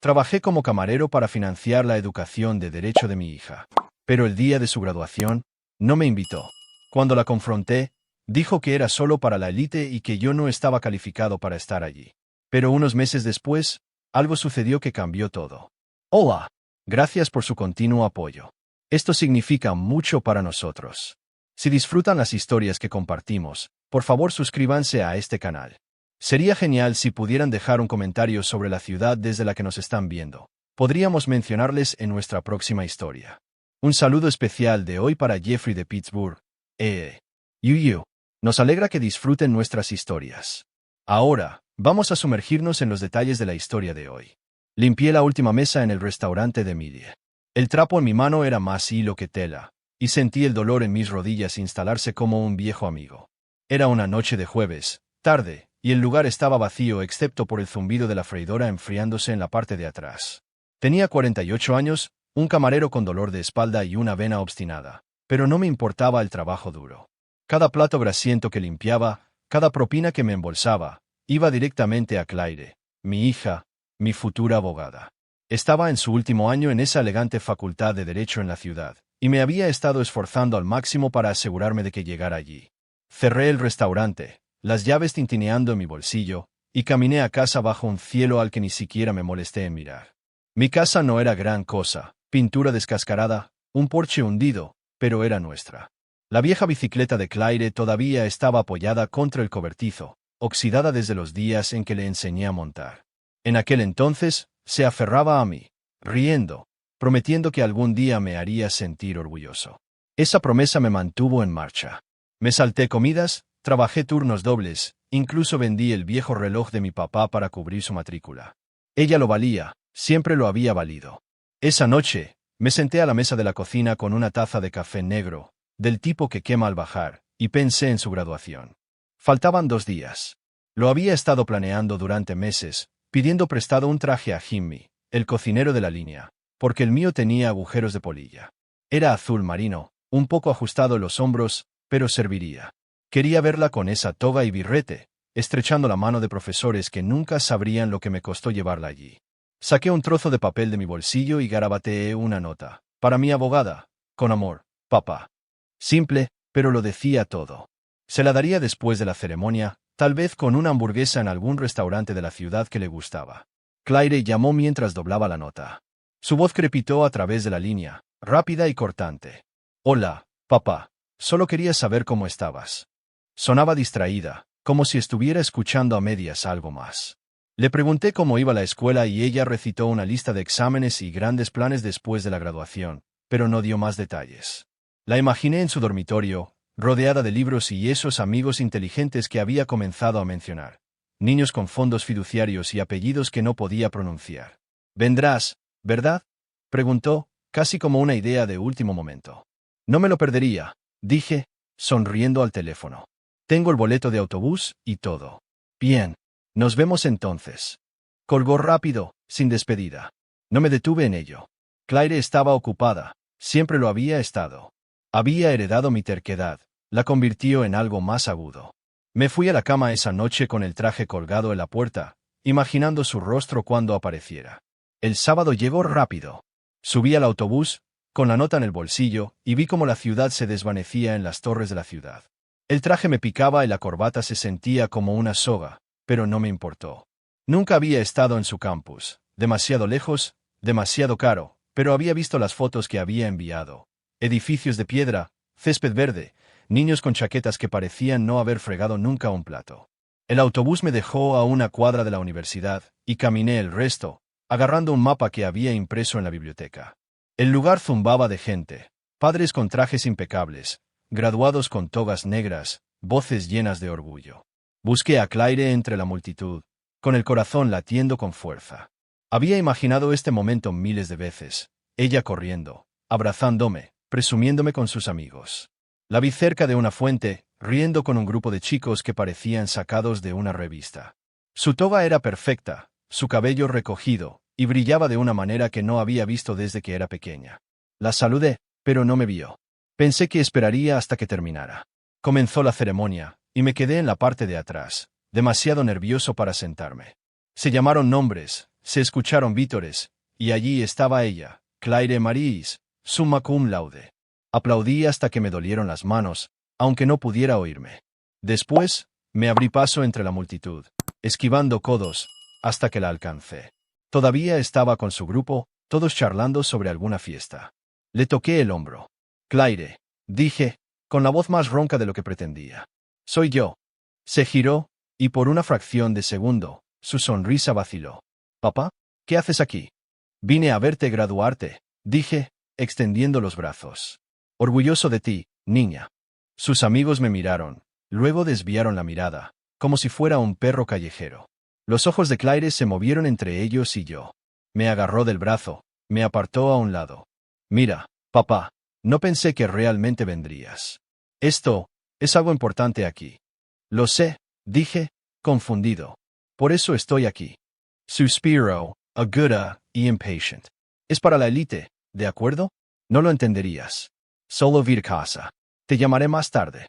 Trabajé como camarero para financiar la educación de derecho de mi hija. Pero el día de su graduación, no me invitó. Cuando la confronté, dijo que era solo para la élite y que yo no estaba calificado para estar allí. Pero unos meses después, algo sucedió que cambió todo. Hola. Gracias por su continuo apoyo. Esto significa mucho para nosotros. Si disfrutan las historias que compartimos, por favor suscríbanse a este canal. Sería genial si pudieran dejar un comentario sobre la ciudad desde la que nos están viendo. Podríamos mencionarles en nuestra próxima historia. Un saludo especial de hoy para Jeffrey de Pittsburgh. Yuyu. Nos alegra que disfruten nuestras historias. Ahora, vamos a sumergirnos en los detalles de la historia de hoy. Limpié la última mesa en el restaurante de Emilie. El trapo en mi mano era más hilo que tela, y sentí el dolor en mis rodillas instalarse como un viejo amigo. Era una noche de jueves, tarde, y el lugar estaba vacío excepto por el zumbido de la freidora enfriándose en la parte de atrás. Tenía 48 años, un camarero con dolor de espalda y una vena obstinada, pero no me importaba el trabajo duro. Cada plato grasiento que limpiaba, cada propina que me embolsaba, iba directamente a Claire, mi hija, mi futura abogada. Estaba en su último año en esa elegante facultad de Derecho en la ciudad, y me había estado esforzando al máximo para asegurarme de que llegara allí. Cerré el restaurante, las llaves tintineando en mi bolsillo, y caminé a casa bajo un cielo al que ni siquiera me molesté en mirar. Mi casa no era gran cosa, pintura descascarada, un porche hundido, pero era nuestra. La vieja bicicleta de Claire todavía estaba apoyada contra el cobertizo, oxidada desde los días en que le enseñé a montar. En aquel entonces, se aferraba a mí, riendo, prometiendo que algún día me haría sentir orgulloso. Esa promesa me mantuvo en marcha. Me salté comidas, trabajé turnos dobles, incluso vendí el viejo reloj de mi papá para cubrir su matrícula. Ella lo valía, siempre lo había valido. Esa noche, me senté a la mesa de la cocina con una taza de café negro, del tipo que quema al bajar, y pensé en su graduación. Faltaban 2 días. Lo había estado planeando durante meses, pidiendo prestado un traje a Jimmy, el cocinero de la línea, porque el mío tenía agujeros de polilla. Era azul marino, un poco ajustado en los hombros, pero serviría. Quería verla con esa toga y birrete, estrechando la mano de profesores que nunca sabrían lo que me costó llevarla allí. Saqué un trozo de papel de mi bolsillo y garabateé una nota. Para mi abogada, con amor, papá. Simple, pero lo decía todo. Se la daría después de la ceremonia, tal vez con una hamburguesa en algún restaurante de la ciudad que le gustaba. Claire llamó mientras doblaba la nota. Su voz crepitó a través de la línea, rápida y cortante. Hola, papá. Solo quería saber cómo estabas. Sonaba distraída, como si estuviera escuchando a medias algo más. Le pregunté cómo iba la escuela y ella recitó una lista de exámenes y grandes planes después de la graduación, pero no dio más detalles. La imaginé en su dormitorio, rodeada de libros y esos amigos inteligentes que había comenzado a mencionar. Niños con fondos fiduciarios y apellidos que no podía pronunciar. «¿Vendrás, verdad?», preguntó, casi como una idea de último momento. «No me lo perdería», dije, sonriendo al teléfono. «Tengo el boleto de autobús y todo». «Bien. Nos vemos entonces». Colgó rápido, sin despedida. No me detuve en ello. Claire estaba ocupada, siempre lo había estado. Había heredado mi terquedad, la convirtió en algo más agudo. Me fui a la cama esa noche con el traje colgado en la puerta, imaginando su rostro cuando apareciera. El sábado llegó rápido. Subí al autobús, con la nota en el bolsillo, y vi cómo la ciudad se desvanecía en las torres de la ciudad. El traje me picaba y la corbata se sentía como una soga, pero no me importó. Nunca había estado en su campus, demasiado lejos, demasiado caro, pero había visto las fotos que había enviado. Edificios de piedra, césped verde, niños con chaquetas que parecían no haber fregado nunca un plato. El autobús me dejó a una cuadra de la universidad, y caminé el resto, agarrando un mapa que había impreso en la biblioteca. El lugar zumbaba de gente, padres con trajes impecables, graduados con togas negras, voces llenas de orgullo. Busqué a Claire entre la multitud, con el corazón latiendo con fuerza. Había imaginado este momento miles de veces, ella corriendo, abrazándome, presumiéndome con sus amigos. La vi cerca de una fuente, riendo con un grupo de chicos que parecían sacados de una revista. Su toga era perfecta, su cabello recogido, y brillaba de una manera que no había visto desde que era pequeña. La saludé, pero no me vio. Pensé que esperaría hasta que terminara. Comenzó la ceremonia, y me quedé en la parte de atrás, demasiado nervioso para sentarme. Se llamaron nombres, se escucharon vítores, y allí estaba ella, Claire Maries, summa cum laude. Aplaudí hasta que me dolieron las manos, aunque no pudiera oírme. Después, me abrí paso entre la multitud, esquivando codos, hasta que la alcancé. Todavía estaba con su grupo, todos charlando sobre alguna fiesta. Le toqué el hombro. Claire, dije, con la voz más ronca de lo que pretendía. Soy yo. Se giró, y por una fracción de segundo, su sonrisa vaciló. ¿Papá? ¿Qué haces aquí? Vine a verte graduarte, dije, extendiendo los brazos. Orgulloso de ti, niña. Sus amigos me miraron, luego desviaron la mirada, como si fuera un perro callejero. Los ojos de Claire se movieron entre ellos y yo. Me agarró del brazo, me apartó a un lado. Mira, papá, no pensé que realmente vendrías. Esto es algo importante aquí. Lo sé, dije, confundido. Por eso estoy aquí. Suspiro, aguda y impatient. Es para la élite, ¿de acuerdo? No lo entenderías. Solo vir casa. Te llamaré más tarde.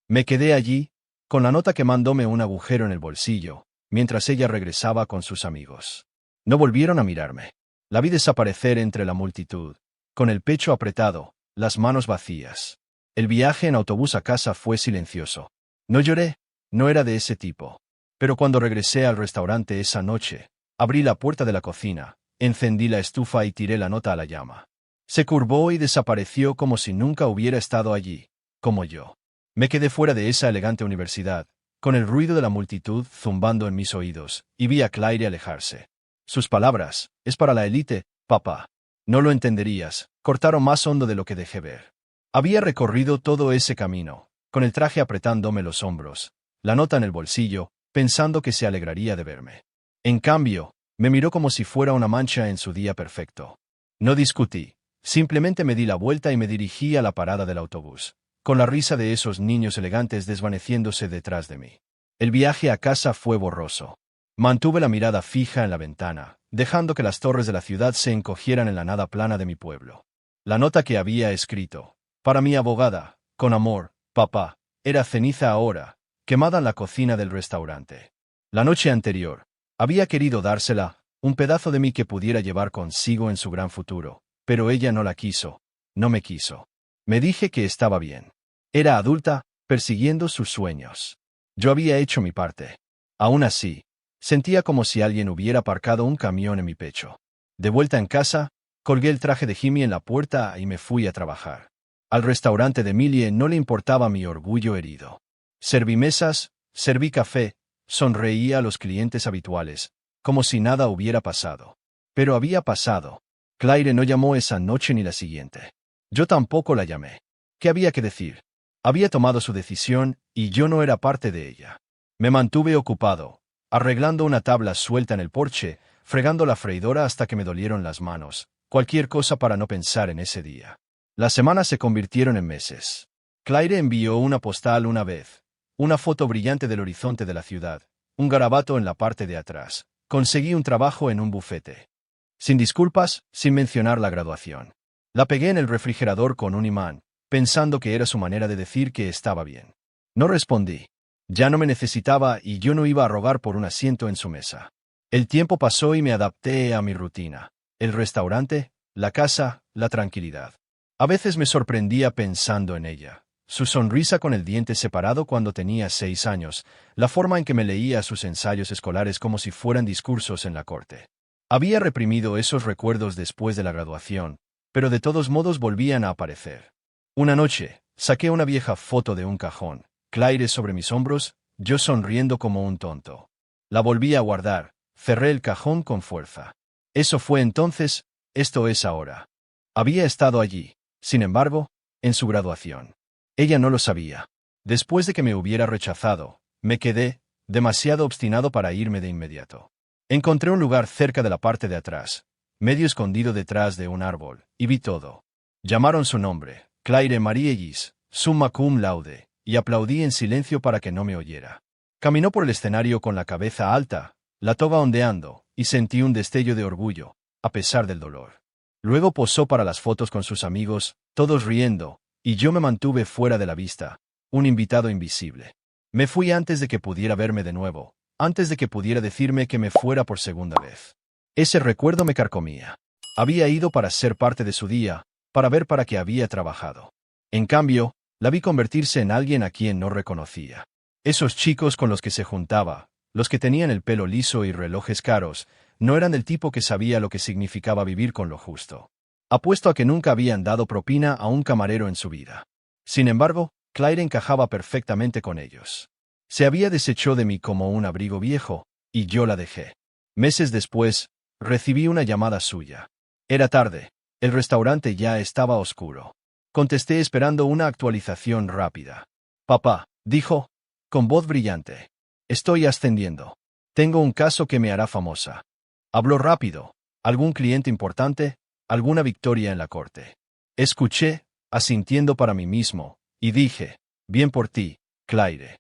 Me quedé allí, con la nota quemándome un agujero en el bolsillo, mientras ella regresaba con sus amigos. No volvieron a mirarme. La vi desaparecer entre la multitud, con el pecho apretado, las manos vacías. El viaje en autobús a casa fue silencioso. No lloré, no era de ese tipo. Pero cuando regresé al restaurante esa noche, abrí la puerta de la cocina, encendí la estufa y tiré la nota a la llama. Se curvó y desapareció como si nunca hubiera estado allí, como yo. Me quedé fuera de esa elegante universidad, con el ruido de la multitud zumbando en mis oídos, y vi a Claire alejarse. Sus palabras, es para la élite, papá. No lo entenderías, cortaron más hondo de lo que dejé ver. Había recorrido todo ese camino, con el traje apretándome los hombros, la nota en el bolsillo, pensando que se alegraría de verme. En cambio, me miró como si fuera una mancha en su día perfecto. No discutí, simplemente me di la vuelta y me dirigí a la parada del autobús, con la risa de esos niños elegantes desvaneciéndose detrás de mí. El viaje a casa fue borroso. Mantuve la mirada fija en la ventana, dejando que las torres de la ciudad se encogieran en la nada plana de mi pueblo. La nota que había escrito, para mi abogada, con amor, papá, era ceniza ahora, quemada en la cocina del restaurante. La noche anterior, había querido dársela, un pedazo de mí que pudiera llevar consigo en su gran futuro, pero ella no la quiso, no me quiso. Me dije que estaba bien. Era adulta, persiguiendo sus sueños. Yo había hecho mi parte. Aún así, sentía como si alguien hubiera aparcado un camión en mi pecho. De vuelta en casa, colgué el traje de Jimmy en la puerta y me fui a trabajar. Al restaurante de Emilie no le importaba mi orgullo herido. Serví mesas, serví café, sonreía a los clientes habituales, como si nada hubiera pasado. Pero había pasado. Claire no llamó esa noche ni la siguiente. Yo tampoco la llamé. ¿Qué había que decir? Había tomado su decisión y yo no era parte de ella. Me mantuve ocupado, arreglando una tabla suelta en el porche, fregando la freidora hasta que me dolieron las manos, cualquier cosa para no pensar en ese día. Las semanas se convirtieron en meses. Claire envió una postal una vez, una foto brillante del horizonte de la ciudad, un garabato en la parte de atrás. Conseguí un trabajo en un bufete. Sin disculpas, sin mencionar la graduación. La pegué en el refrigerador con un imán, pensando que era su manera de decir que estaba bien. No respondí. Ya no me necesitaba y yo no iba a rogar por un asiento en su mesa. El tiempo pasó y me adapté a mi rutina. El restaurante, la casa, la tranquilidad. A veces me sorprendía pensando en ella. Su sonrisa con el diente separado cuando tenía 6 años, la forma en que me leía sus ensayos escolares como si fueran discursos en la corte. Había reprimido esos recuerdos después de la graduación, pero de todos modos volvían a aparecer. Una noche, saqué una vieja foto de un cajón, Claire sobre mis hombros, yo sonriendo como un tonto. La volví a guardar, cerré el cajón con fuerza. Eso fue entonces, esto es ahora. Había estado allí, sin embargo, en su graduación. Ella no lo sabía. Después de que me hubiera rechazado, me quedé, demasiado obstinado para irme de inmediato. Encontré un lugar cerca de la parte de atrás, medio escondido detrás de un árbol, y vi todo. Llamaron su nombre, Claire Maries, summa cum laude, y aplaudí en silencio para que no me oyera. Caminó por el escenario con la cabeza alta, la toga ondeando, y sentí un destello de orgullo, a pesar del dolor. Luego posó para las fotos con sus amigos, todos riendo, y yo me mantuve fuera de la vista, un invitado invisible. Me fui antes de que pudiera verme de nuevo, antes de que pudiera decirme que me fuera por segunda vez. Ese recuerdo me carcomía. Había ido para ser parte de su día, para ver para qué había trabajado. En cambio, la vi convertirse en alguien a quien no reconocía. Esos chicos con los que se juntaba, los que tenían el pelo liso y relojes caros, no eran del tipo que sabía lo que significaba vivir con lo justo. Apuesto a que nunca habían dado propina a un camarero en su vida. Sin embargo, Claire encajaba perfectamente con ellos. Se había deshecho de mí como un abrigo viejo, y yo la dejé. Meses después, recibí una llamada suya. Era tarde. El restaurante ya estaba oscuro. Contesté esperando una actualización rápida. Papá, dijo, con voz brillante. Estoy ascendiendo. Tengo un caso que me hará famosa. Habló rápido. ¿Algún cliente importante? ¿Alguna victoria en la corte? Escuché, asintiendo para mí mismo, y dije, bien por ti, Claire.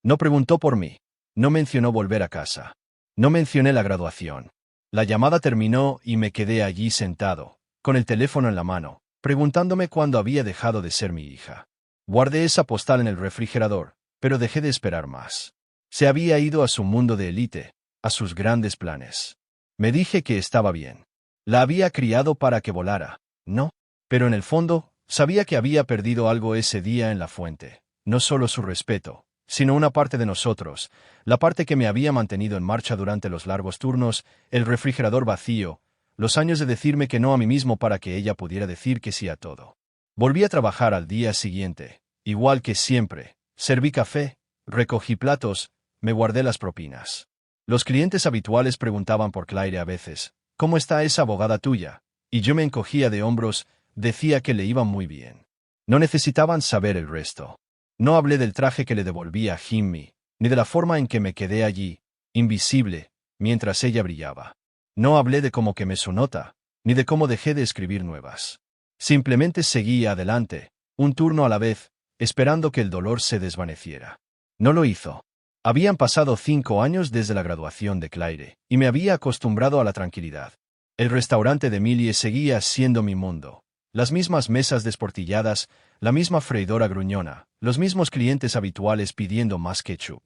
No preguntó por mí. No mencionó volver a casa. No mencioné la graduación. La llamada terminó y me quedé allí sentado, con el teléfono en la mano, preguntándome cuándo había dejado de ser mi hija. Guardé esa postal en el refrigerador, pero dejé de esperar más. Se había ido a su mundo de élite, a sus grandes planes. Me dije que estaba bien. La había criado para que volara, ¿no? Pero en el fondo, sabía que había perdido algo ese día en la fuente, no solo su respeto, sino una parte de nosotros, la parte que me había mantenido en marcha durante los largos turnos, el refrigerador vacío, los años de decirme que no a mí mismo para que ella pudiera decir que sí a todo. Volví a trabajar al día siguiente, igual que siempre, serví café, recogí platos, me guardé las propinas. Los clientes habituales preguntaban por Claire a veces, ¿cómo está esa abogada tuya? Y yo me encogía de hombros, decía que le iba muy bien. No necesitaban saber el resto. No hablé del traje que le devolví a Jimmy, ni de la forma en que me quedé allí, invisible, mientras ella brillaba. No hablé de cómo quemé su nota, ni de cómo dejé de escribir nuevas. Simplemente seguía adelante, un turno a la vez, esperando que el dolor se desvaneciera. No lo hizo. Habían pasado 5 años desde la graduación de Claire, y me había acostumbrado a la tranquilidad. El restaurante de Millie seguía siendo mi mundo. Las mismas mesas desportilladas, la misma freidora gruñona, los mismos clientes habituales pidiendo más ketchup.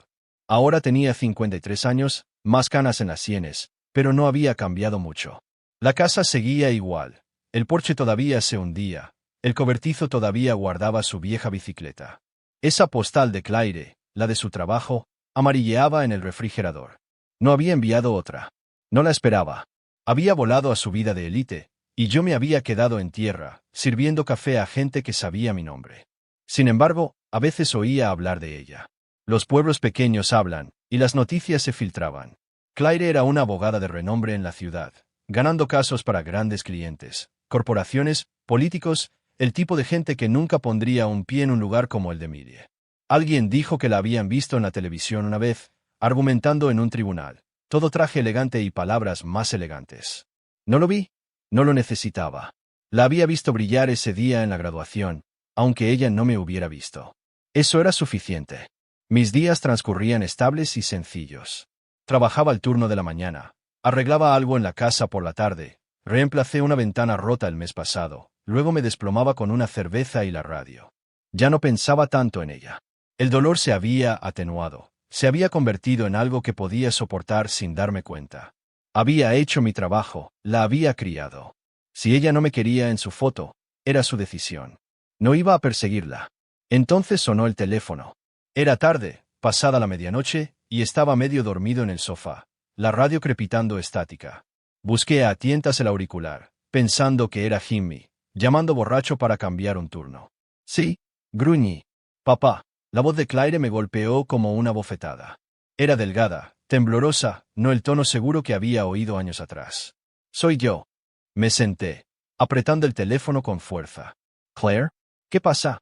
Ahora tenía 53 años, más canas en las sienes, pero no había cambiado mucho. La casa seguía igual. El porche todavía se hundía. El cobertizo todavía guardaba su vieja bicicleta. Esa postal de Claire, la de su trabajo, amarilleaba en el refrigerador. No había enviado otra. No la esperaba. Había volado a su vida de élite, y yo me había quedado en tierra, sirviendo café a gente que sabía mi nombre. Sin embargo, a veces oía hablar de ella. Los pueblos pequeños hablan, y las noticias se filtraban. Claire era una abogada de renombre en la ciudad, ganando casos para grandes clientes, corporaciones, políticos, el tipo de gente que nunca pondría un pie en un lugar como el de Millie. Alguien dijo que la habían visto en la televisión una vez, argumentando en un tribunal, todo traje elegante y palabras más elegantes. No lo vi, no lo necesitaba. La había visto brillar ese día en la graduación, aunque ella no me hubiera visto. Eso era suficiente. Mis días transcurrían estables y sencillos. Trabajaba el turno de la mañana, arreglaba algo en la casa por la tarde, reemplacé una ventana rota el mes pasado, luego me desplomaba con una cerveza y la radio. Ya no pensaba tanto en ella. El dolor se había atenuado, se había convertido en algo que podía soportar sin darme cuenta. Había hecho mi trabajo, la había criado. Si ella no me quería en su foto, era su decisión. No iba a perseguirla. Entonces sonó el teléfono. Era tarde, pasada la medianoche, y estaba medio dormido en el sofá, la radio crepitando estática. Busqué a tientas el auricular, pensando que era Jimmy, llamando borracho para cambiar un turno. Sí, gruñí. Papá. La voz de Claire me golpeó como una bofetada. Era delgada, temblorosa, no el tono seguro que había oído años atrás. Soy yo. Me senté, apretando el teléfono con fuerza. ¿Claire? ¿Qué pasa?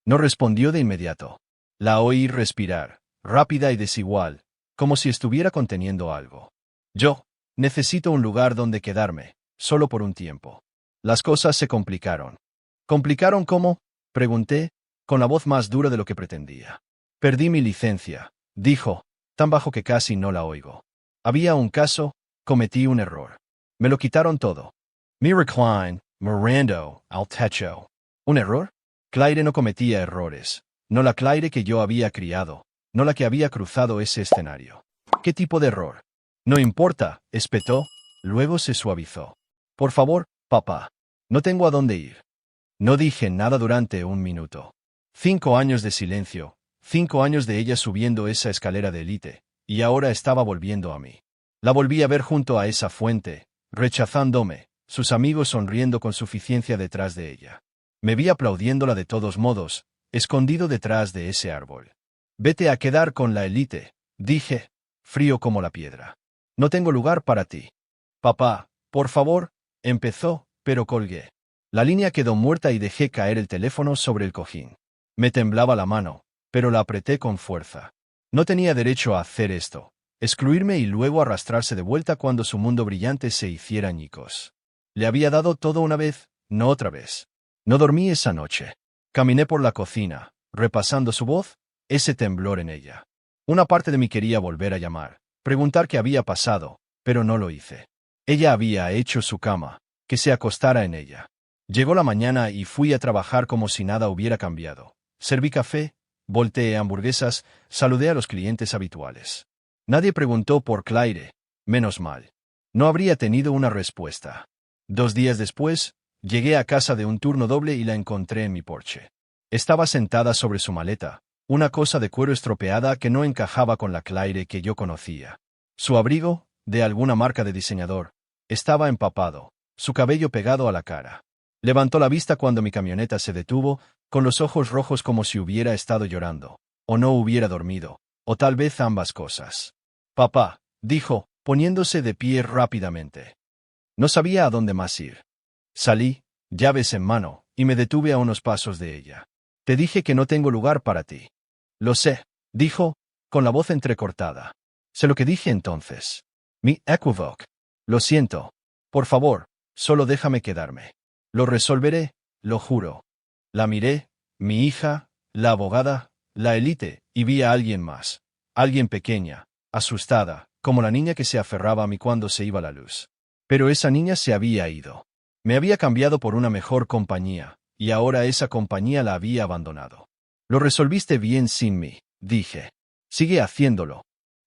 No respondió de inmediato. La oí respirar, rápida y desigual, como si estuviera conteniendo algo. Yo necesito un lugar donde quedarme, solo por un tiempo. Las cosas se complicaron. ¿Complicaron cómo? Pregunté, con la voz más dura de lo que pretendía. Perdí mi licencia, dijo, tan bajo que casi no la oigo. Había un caso, cometí un error. Me lo quitaron todo. Me recline, mirando al techo. ¿Un error? Claire no cometía errores. No la Claire que yo había criado, no la que había cruzado ese escenario. ¿Qué tipo de error? No importa, espetó. Luego se suavizó. Por favor, papá. No tengo a dónde ir. No dije nada durante un minuto. 5 años de silencio, 5 años de ella subiendo esa escalera de élite, y ahora estaba volviendo a mí. La volví a ver junto a esa fuente, rechazándome, sus amigos sonriendo con suficiencia detrás de ella. Me vi aplaudiéndola de todos modos, escondido detrás de ese árbol. Vete a quedar con la élite, dije, frío como la piedra. No tengo lugar para ti. Papá, por favor, empezó, pero colgué. La línea quedó muerta y dejé caer el teléfono sobre el cojín. Me temblaba la mano, pero la apreté con fuerza. No tenía derecho a hacer esto, excluirme y luego arrastrarse de vuelta cuando su mundo brillante se hiciera añicos. Le había dado todo una vez, no otra vez. No dormí esa noche. Caminé por la cocina, repasando su voz, ese temblor en ella. Una parte de mí quería volver a llamar, preguntar qué había pasado, pero no lo hice. Ella había hecho su cama, que se acostara en ella. Llegó la mañana y fui a trabajar como si nada hubiera cambiado. Serví café, volteé hamburguesas, saludé a los clientes habituales. Nadie preguntó por Claire, menos mal. No habría tenido una respuesta. 2 días después, llegué a casa de un turno doble y la encontré en mi porche. Estaba sentada sobre su maleta, una cosa de cuero estropeada que no encajaba con la Claire que yo conocía. Su abrigo, de alguna marca de diseñador, estaba empapado, su cabello pegado a la cara. Levantó la vista cuando mi camioneta se detuvo, con los ojos rojos como si hubiera estado llorando, o no hubiera dormido, o tal vez ambas cosas. Papá, dijo, poniéndose de pie rápidamente. No sabía a dónde más ir. Salí, llaves en mano, y me detuve a unos pasos de ella. Te dije que no tengo lugar para ti. Lo sé, dijo, con la voz entrecortada. Sé lo que dije entonces. Mi equivoque. Lo siento. Por favor, solo déjame quedarme. Lo resolveré, lo juro. La miré, mi hija, la abogada, la élite, y vi a alguien más. Alguien pequeña, asustada, como la niña que se aferraba a mí cuando se iba la luz. Pero esa niña se había ido. Me había cambiado por una mejor compañía, y ahora esa compañía la había abandonado. Lo resolviste bien sin mí, dije. Sigue haciéndolo.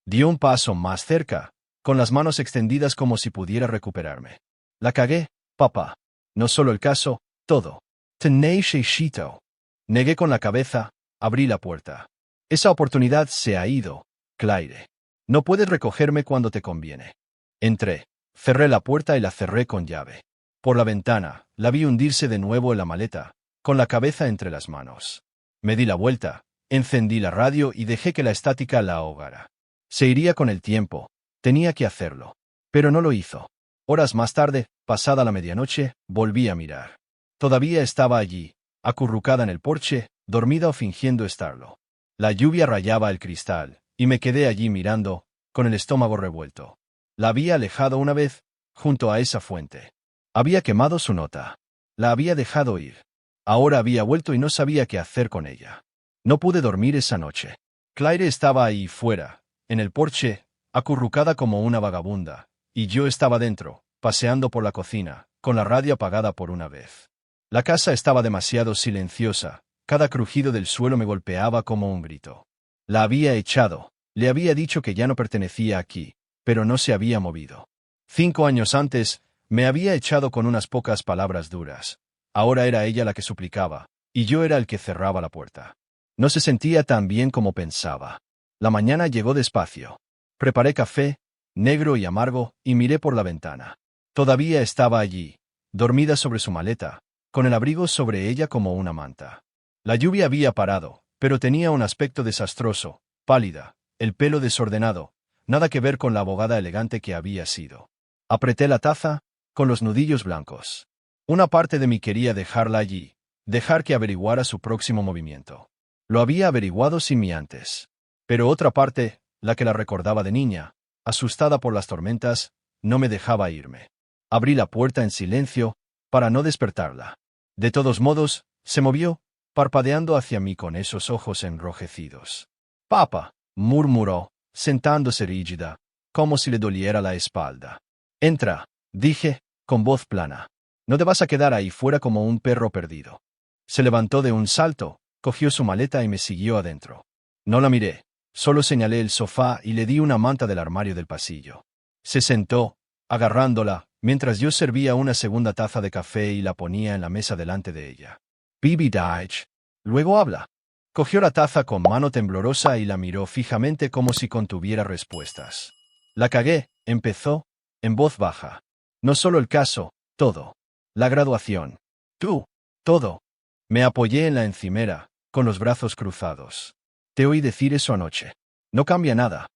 Dio un paso más cerca, con las manos extendidas como si pudiera recuperarme. La cagué, papá. No solo el caso, todo. Tenéis éxito. Negué con la cabeza, abrí la puerta. Esa oportunidad se ha ido, Claire. No puedes recogerme cuando te conviene. Entré, cerré la puerta y la cerré con llave. Por la ventana, la vi hundirse de nuevo en la maleta, con la cabeza entre las manos. Me di la vuelta, encendí la radio y dejé que la estática la ahogara. Se iría con el tiempo, tenía que hacerlo. Pero no lo hizo. Horas más tarde, pasada la medianoche, volví a mirar. Todavía estaba allí, acurrucada en el porche, dormida o fingiendo estarlo. La lluvia rayaba el cristal, y me quedé allí mirando, con el estómago revuelto. La había alejado una vez, junto a esa fuente. Había quemado su nota. La había dejado ir. Ahora había vuelto y no sabía qué hacer con ella. No pude dormir esa noche. Claire estaba ahí fuera, en el porche, acurrucada como una vagabunda, y yo estaba dentro, paseando por la cocina, con la radio apagada por una vez. La casa estaba demasiado silenciosa, cada crujido del suelo me golpeaba como un grito. La había echado, le había dicho que ya no pertenecía aquí, pero no se había movido. 5 años antes, me había echado con unas pocas palabras duras. Ahora era ella la que suplicaba, y yo era el que cerraba la puerta. No se sentía tan bien como pensaba. La mañana llegó despacio. Preparé café, negro y amargo, y miré por la ventana. Todavía estaba allí, dormida sobre su maleta, con el abrigo sobre ella como una manta. La lluvia había parado, pero tenía un aspecto desastroso, pálida, el pelo desordenado, nada que ver con la abogada elegante que había sido. Apreté la taza, con los nudillos blancos. Una parte de mí quería dejarla allí, dejar que averiguara su próximo movimiento. Lo había averiguado sin mí antes. Pero otra parte, la que la recordaba de niña, asustada por las tormentas, no me dejaba irme. Abrí la puerta en silencio, para no despertarla. De todos modos, se movió, parpadeando hacia mí con esos ojos enrojecidos. «Papá», murmuró, sentándose rígida, como si le doliera la espalda. «Entra», dije, con voz plana. «No te vas a quedar ahí fuera como un perro perdido». Se levantó de un salto, cogió su maleta y me siguió adentro. No la miré, solo señalé el sofá y le di una manta del armario del pasillo. Se sentó, agarrándola, mientras yo servía una segunda taza de café y la ponía en la mesa delante de ella. Bibi Daich. Luego habla. Cogió la taza con mano temblorosa y la miró fijamente como si contuviera respuestas. La cagué, empezó, en voz baja. No solo el caso, todo. La graduación. Tú. Todo. Me apoyé en la encimera, con los brazos cruzados. Te oí decir eso anoche. No cambia nada.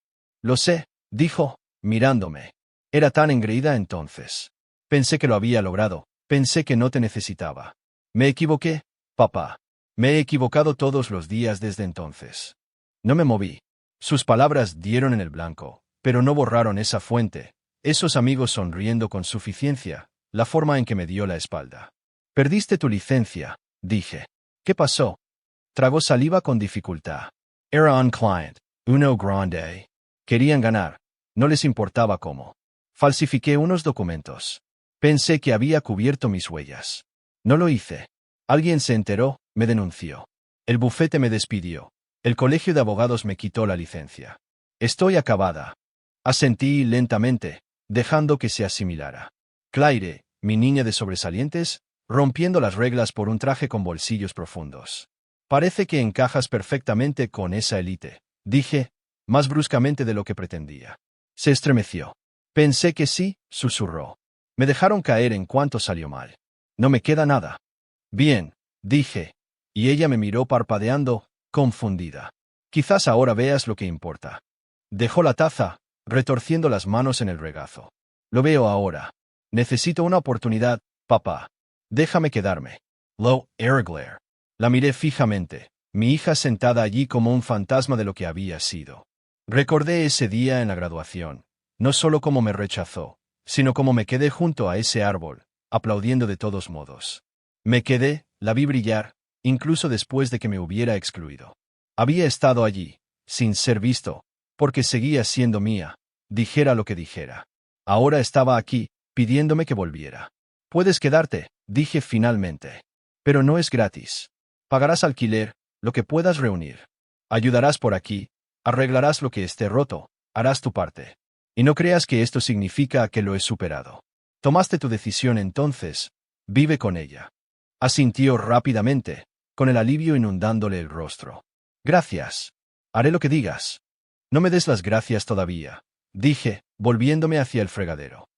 Lo sé, dijo, mirándome. Era tan engreída entonces. Pensé que lo había logrado, pensé que no te necesitaba. Me equivoqué, papá. Me he equivocado todos los días desde entonces. No me moví. Sus palabras dieron en el blanco, pero no borraron esa fuente, esos amigos sonriendo con suficiencia, la forma en que me dio la espalda. Perdiste tu licencia, dije. ¿Qué pasó? Tragó saliva con dificultad. Era un client, uno grande. Querían ganar. No les importaba cómo. Falsifiqué unos documentos. Pensé que había cubierto mis huellas. No lo hice. Alguien se enteró, me denunció. El bufete me despidió. El colegio de abogados me quitó la licencia. Estoy acabada. Asentí lentamente, dejando que se asimilara. Claire, mi niña de sobresalientes, rompiendo las reglas por un traje con bolsillos profundos. Parece que encajas perfectamente con esa élite, dije, más bruscamente de lo que pretendía. Se estremeció. Pensé que sí, susurró. Me dejaron caer en cuanto salió mal. No me queda nada. Bien, dije, y ella me miró parpadeando, confundida. Quizás ahora veas lo que importa. Dejó la taza, retorciendo las manos en el regazo. Lo veo ahora. Necesito una oportunidad, papá. Déjame quedarme. Lo, Ergler. La miré fijamente, mi hija sentada allí como un fantasma de lo que había sido. Recordé ese día en la graduación, no solo cómo me rechazó, sino cómo me quedé junto a ese árbol, aplaudiendo de todos modos. Me quedé, la vi brillar, incluso después de que me hubiera excluido. Había estado allí, sin ser visto, porque seguía siendo mía, dijera lo que dijera. Ahora estaba aquí, pidiéndome que volviera. Puedes quedarte, dije finalmente. Pero no es gratis. Pagarás alquiler, lo que puedas reunir. Ayudarás por aquí, arreglarás lo que esté roto, harás tu parte. Y no creas que esto significa que lo he superado. Tomaste tu decisión entonces, vive con ella. Asintió rápidamente, con el alivio inundándole el rostro. Gracias. Haré lo que digas. No me des las gracias todavía, dije, volviéndome hacia el fregadero.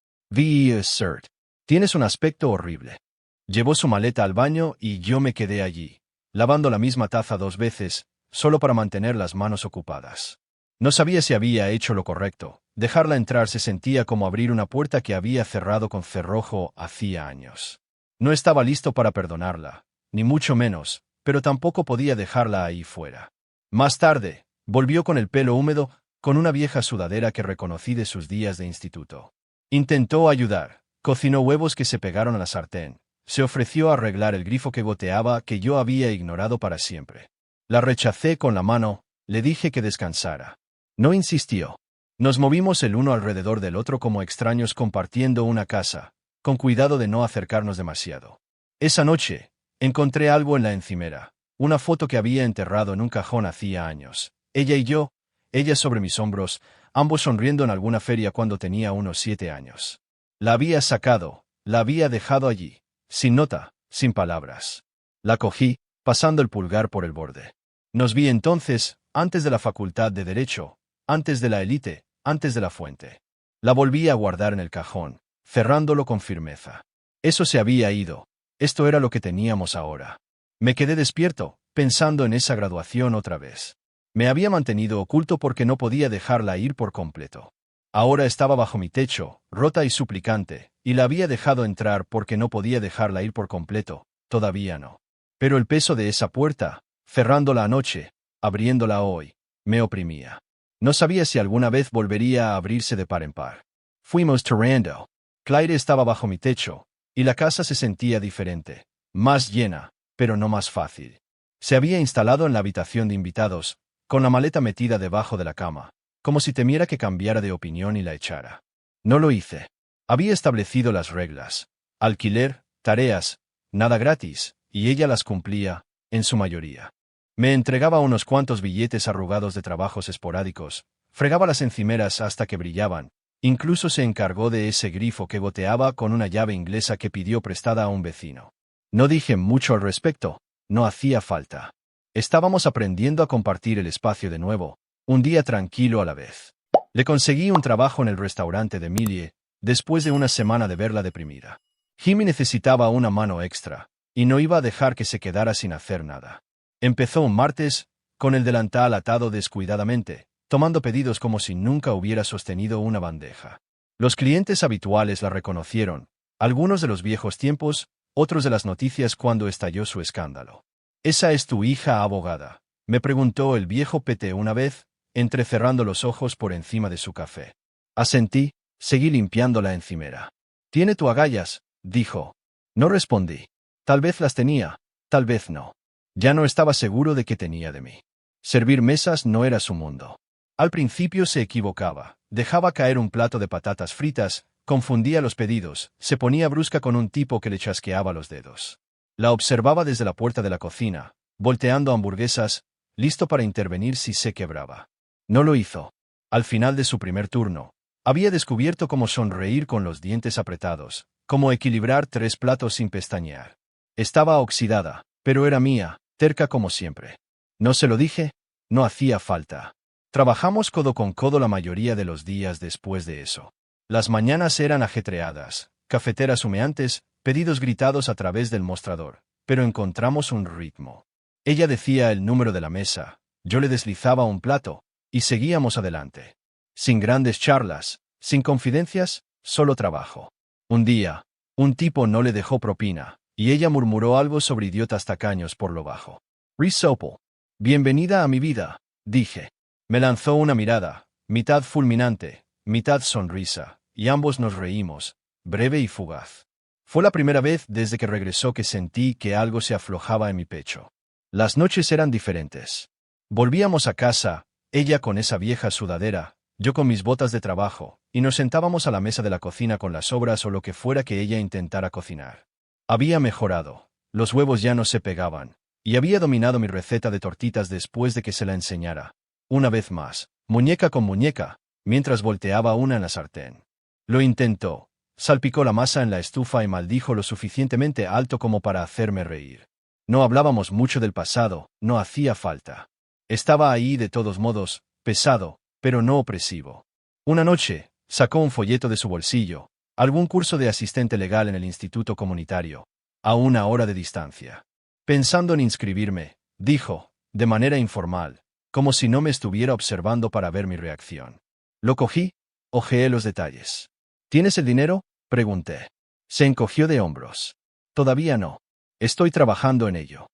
Sir. Tienes un aspecto horrible. Llevó su maleta al baño y yo me quedé allí, lavando la misma taza 2 veces, solo para mantener las manos ocupadas. No sabía si había hecho lo correcto. Dejarla entrar se sentía como abrir una puerta que había cerrado con cerrojo hacía años. No estaba listo para perdonarla, ni mucho menos, pero tampoco podía dejarla ahí fuera. Más tarde, volvió con el pelo húmedo, con una vieja sudadera que reconocí de sus días de instituto. Intentó ayudar, cocinó huevos que se pegaron a la sartén, se ofreció a arreglar el grifo que goteaba que yo había ignorado para siempre. La rechacé con la mano, le dije que descansara. No insistió. Nos movimos el uno alrededor del otro como extraños compartiendo una casa, con cuidado de no acercarnos demasiado. Esa noche, encontré algo en la encimera, una foto que había enterrado en un cajón hacía años. Ella y yo, ella sobre mis hombros, ambos sonriendo en alguna feria cuando tenía unos 7 años. La había sacado, la había dejado allí, sin nota, sin palabras. La cogí, pasando el pulgar por el borde. Nos vi entonces, antes de la facultad de Derecho, antes de la élite, antes de la fuente. La volví a guardar en el cajón, cerrándolo con firmeza. Eso se había ido. Esto era lo que teníamos ahora. Me quedé despierto, pensando en esa graduación otra vez. Me había mantenido oculto porque no podía dejarla ir por completo. Ahora estaba bajo mi techo, rota y suplicante, y la había dejado entrar porque no podía dejarla ir por completo, todavía no. Pero el peso de esa puerta, cerrándola anoche, abriéndola hoy, me oprimía. No sabía si alguna vez volvería a abrirse de par en par. Fuimos tirando. Claire estaba bajo mi techo, y la casa se sentía diferente, más llena, pero no más fácil. Se había instalado en la habitación de invitados, con la maleta metida debajo de la cama, como si temiera que cambiara de opinión y la echara. No lo hice. Había establecido las reglas. Alquiler, tareas, nada gratis, y ella las cumplía, en su mayoría. Me entregaba unos cuantos billetes arrugados de trabajos esporádicos, fregaba las encimeras hasta que brillaban, Incluso se encargó de ese grifo que goteaba con una llave inglesa que pidió prestada a un vecino. No dije mucho al respecto, no hacía falta. Estábamos aprendiendo a compartir el espacio de nuevo, un día tranquilo a la vez. Le conseguí un trabajo en el restaurante de Millie, después de una semana de verla deprimida. Jimmy necesitaba una mano extra, y no iba a dejar que se quedara sin hacer nada. Empezó un martes, con el delantal atado descuidadamente, tomando pedidos como si nunca hubiera sostenido una bandeja. Los clientes habituales la reconocieron, algunos de los viejos tiempos, otros de las noticias cuando estalló su escándalo. «¿Esa es tu hija abogada?», me preguntó el viejo Pete una vez, entrecerrando los ojos por encima de su café. Asentí, seguí limpiando la encimera. «¿Tiene tu agallas?», dijo. No respondí. Tal vez las tenía, tal vez no. Ya no estaba seguro de qué tenía de mí. Servir mesas no era su mundo. Al principio se equivocaba, dejaba caer un plato de patatas fritas, confundía los pedidos, se ponía brusca con un tipo que le chasqueaba los dedos. La observaba desde la puerta de la cocina, volteando hamburguesas, listo para intervenir si se quebraba. No lo hizo. Al final de su primer turno, había descubierto cómo sonreír con los dientes apretados, cómo equilibrar 3 platos sin pestañear. Estaba oxidada, pero era mía, terca como siempre. No se lo dije, no hacía falta. Trabajamos codo con codo la mayoría de los días después de eso. Las mañanas eran ajetreadas, cafeteras humeantes, pedidos gritados a través del mostrador, pero encontramos un ritmo. Ella decía el número de la mesa, yo le deslizaba un plato, y seguíamos adelante. Sin grandes charlas, sin confidencias, solo trabajo. Un día, un tipo no le dejó propina, y ella murmuró algo sobre idiotas tacaños por lo bajo. «Risopel. Bienvenida a mi vida», dije. Me lanzó una mirada, mitad fulminante, mitad sonrisa, y ambos nos reímos, breve y fugaz. Fue la primera vez desde que regresó que sentí que algo se aflojaba en mi pecho. Las noches eran diferentes. Volvíamos a casa, ella con esa vieja sudadera, yo con mis botas de trabajo, y nos sentábamos a la mesa de la cocina con las sobras o lo que fuera que ella intentara cocinar. Había mejorado, los huevos ya no se pegaban, y había dominado mi receta de tortitas después de que se la enseñara. Una vez más, muñeca con muñeca, mientras volteaba una en la sartén. Lo intentó, salpicó la masa en la estufa y maldijo lo suficientemente alto como para hacerme reír. No hablábamos mucho del pasado, no hacía falta. Estaba ahí de todos modos, pesado, pero no opresivo. Una noche, sacó un folleto de su bolsillo, algún curso de asistente legal en el instituto comunitario, a 1 hora de distancia. Pensando en inscribirme, dijo, de manera informal, como si no me estuviera observando para ver mi reacción. Lo cogí, hojeé los detalles. ¿Tienes el dinero?, pregunté. Se encogió de hombros. Todavía no. Estoy trabajando en ello.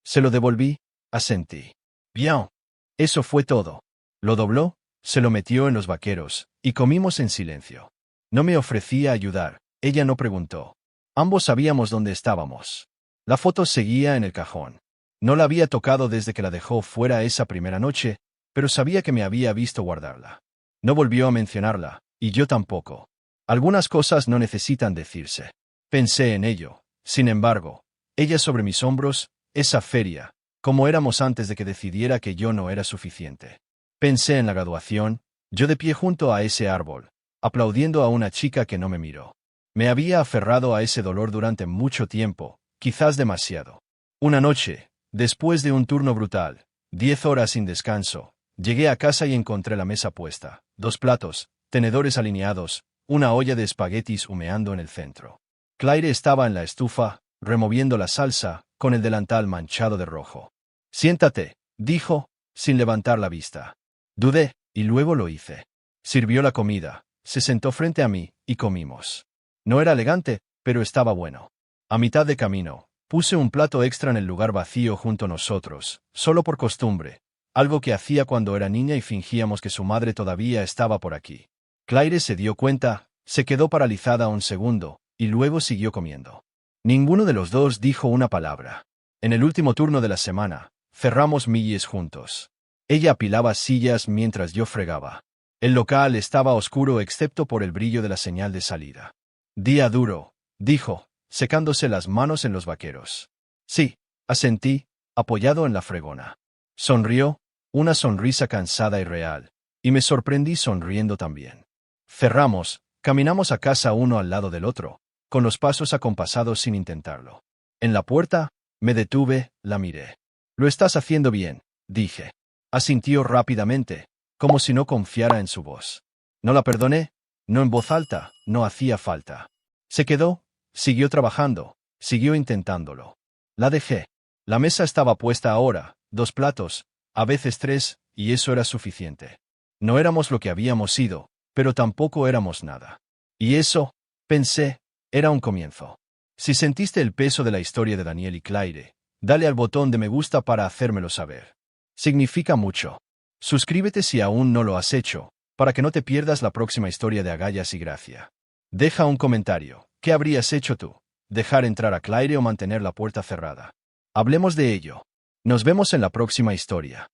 Se lo devolví, asentí. Bien. Eso fue todo. Lo dobló, se lo metió en los vaqueros, y comimos en silencio. No me ofrecía ayudar, ella no preguntó. Ambos sabíamos dónde estábamos. La foto seguía en el cajón. No la había tocado desde que la dejó fuera esa primera noche, pero sabía que me había visto guardarla. No volvió a mencionarla, y yo tampoco. Algunas cosas no necesitan decirse. Pensé en ello. Sin embargo, ella sobre mis hombros, esa feria, como éramos antes de que decidiera que yo no era suficiente. Pensé en la graduación, yo de pie junto a ese árbol, aplaudiendo a una chica que no me miró. Me había aferrado a ese dolor durante mucho tiempo, quizás demasiado. Una noche, después de un turno brutal, 10 horas sin descanso, llegué a casa y encontré la mesa puesta, 2 platos, tenedores alineados, una olla de espaguetis humeando en el centro. Claire estaba en la estufa, removiendo la salsa, con el delantal manchado de rojo. «Siéntate», dijo, sin levantar la vista. Dudé, y luego lo hice. Sirvió la comida, se sentó frente a mí, y comimos. No era elegante, pero estaba bueno. A mitad de camino, puse un plato extra en el lugar vacío junto a nosotros, solo por costumbre, algo que hacía cuando era niña y fingíamos que su madre todavía estaba por aquí. Claire se dio cuenta, se quedó paralizada un segundo, y luego siguió comiendo. Ninguno de los dos dijo una palabra. En el último turno de la semana, cerramos Milles juntos. Ella apilaba sillas mientras yo fregaba. El local estaba oscuro excepto por el brillo de la señal de salida. «Día duro», dijo, secándose las manos en los vaqueros. «Sí», asentí, apoyado en la fregona. Sonrió, una sonrisa cansada y real, y me sorprendí sonriendo también. Cerramos, caminamos a casa uno al lado del otro, con los pasos acompasados sin intentarlo. En la puerta, me detuve, la miré. Lo estás haciendo bien, dije. Asintió rápidamente, como si no confiara en su voz. No la perdoné, no en voz alta, no hacía falta. Se quedó, siguió trabajando, siguió intentándolo. La dejé. La mesa estaba puesta ahora, 2 platos, a veces 3, y eso era suficiente. No éramos lo que habíamos sido, pero tampoco éramos nada. Y eso, pensé, era un comienzo. Si sentiste el peso de la historia de Daniel y Claire, dale al botón de me gusta para hacérmelo saber. Significa mucho. Suscríbete si aún no lo has hecho, para que no te pierdas la próxima historia de Agallas y Gracia. Deja un comentario. ¿Qué habrías hecho tú? ¿Dejar entrar a Claire o mantener la puerta cerrada? Hablemos de ello. Nos vemos en la próxima historia.